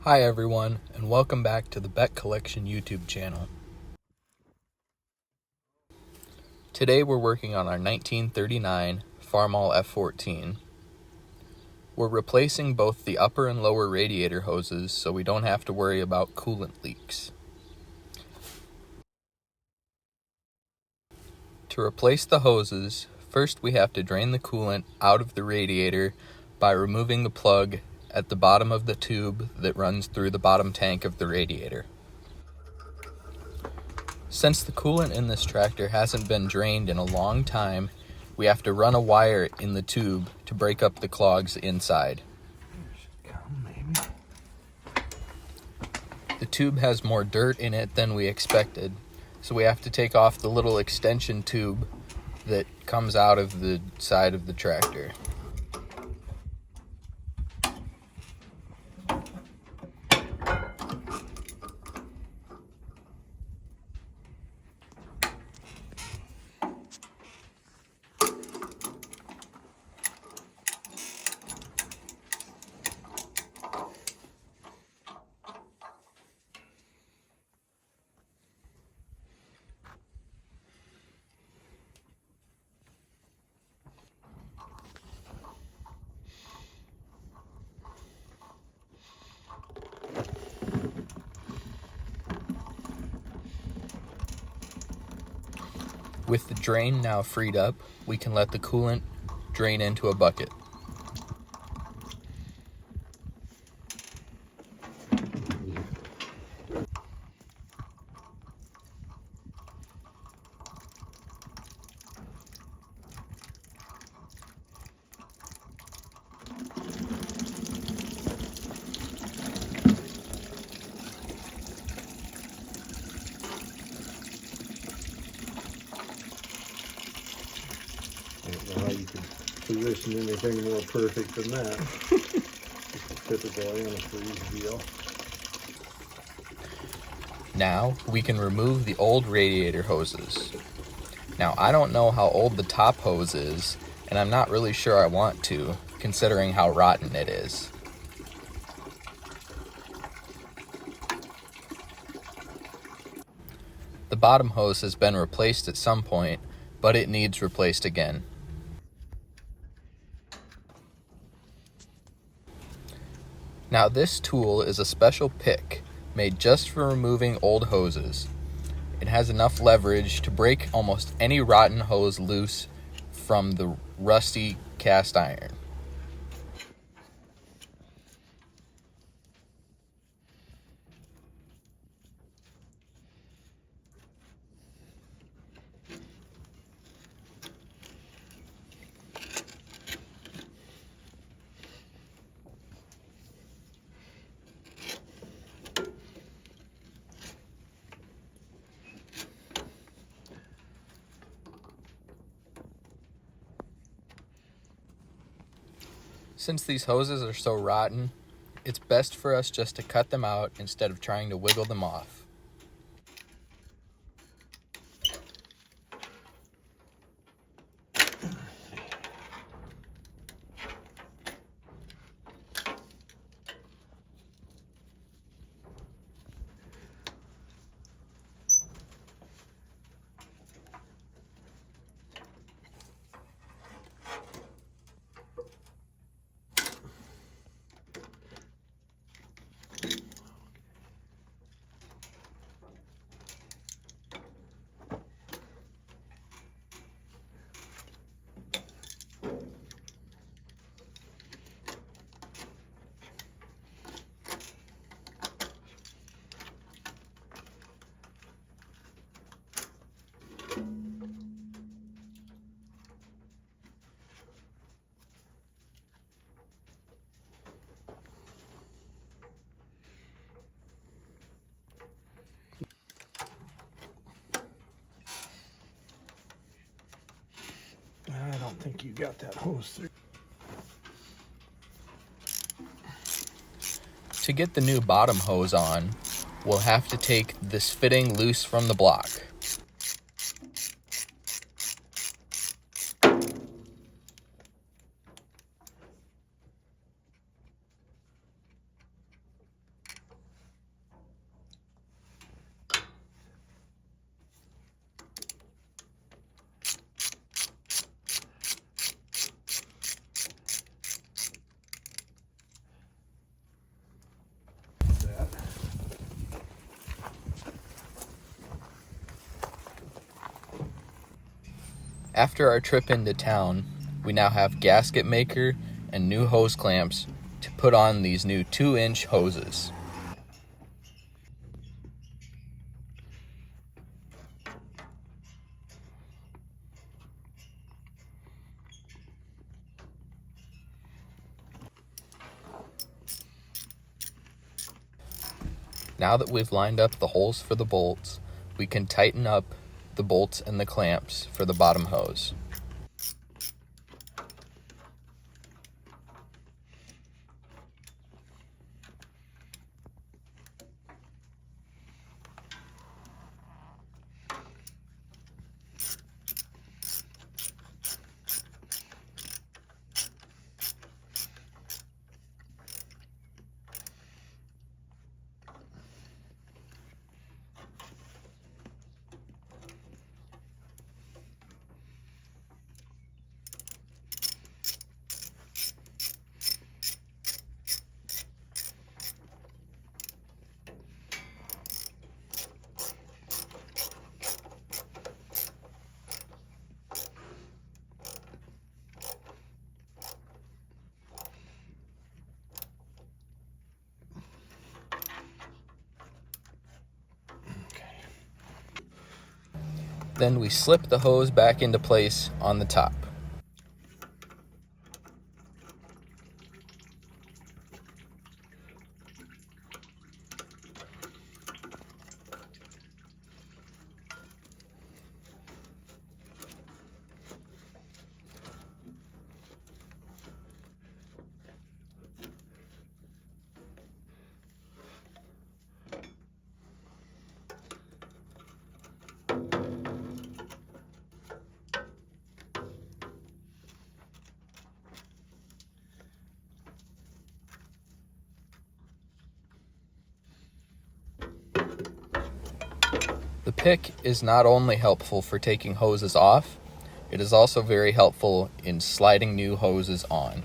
Hi everyone, and welcome back to the Beck Collection YouTube channel. Today we're working on our 1939 Farmall F-14. We're replacing both the upper and lower radiator hoses so we don't have to worry about coolant leaks. To replace the hoses, first we have to drain the coolant out of the radiator by removing the plug at the bottom of the tube that runs through the bottom tank of the radiator. Since the coolant in this tractor hasn't been drained in a long time, we have to run a wire in the tube to break up the clogs inside. The tube has more dirt in it than we expected, so we have to take off the little extension tube that comes out of the side of the tractor. With the drain now freed up, we can let the coolant drain into a bucket. I don't know how you could position anything more perfect than that. Just a typical antifreeze deal. Now we can remove the old radiator hoses. Now I don't know how old the top hose is, and I'm not really sure I want to, considering how rotten it is. The bottom hose has been replaced at some point, but it needs replaced again. Now this tool is a special pick made just for removing old hoses. It has enough leverage to break almost any rotten hose loose from the rusty cast iron. Since these hoses are so rotten, it's best for us just to cut them out instead of trying to wiggle them off. I don't think you got that hose through. To get the new bottom hose on, we'll have to take this fitting loose from the block. After our trip into town, we now have gasket maker and new hose clamps to put on these new 2-inch hoses. Now that we've lined up the holes for the bolts, we can tighten up the bolts and the clamps for the bottom hose. Then we slip the hose back into place on the top. The pick is not only helpful for taking hoses off, it is also very helpful in sliding new hoses on.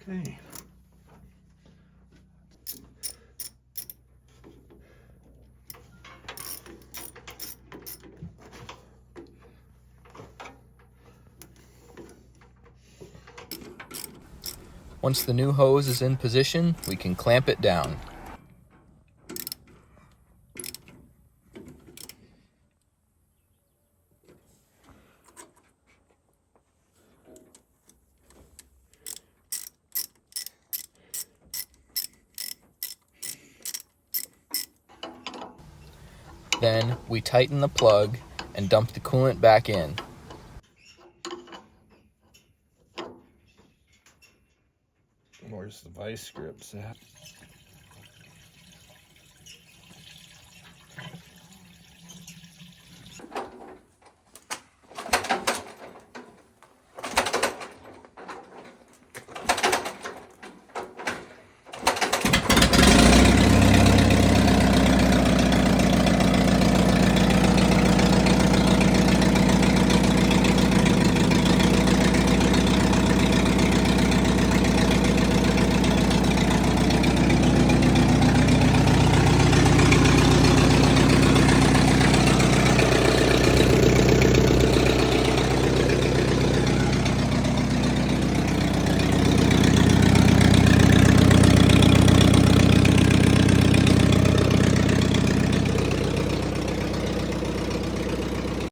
Okay. Once the new hose is in position, we can clamp it down. Then we tighten the plug and dump the coolant back in. Where's the vice grips at?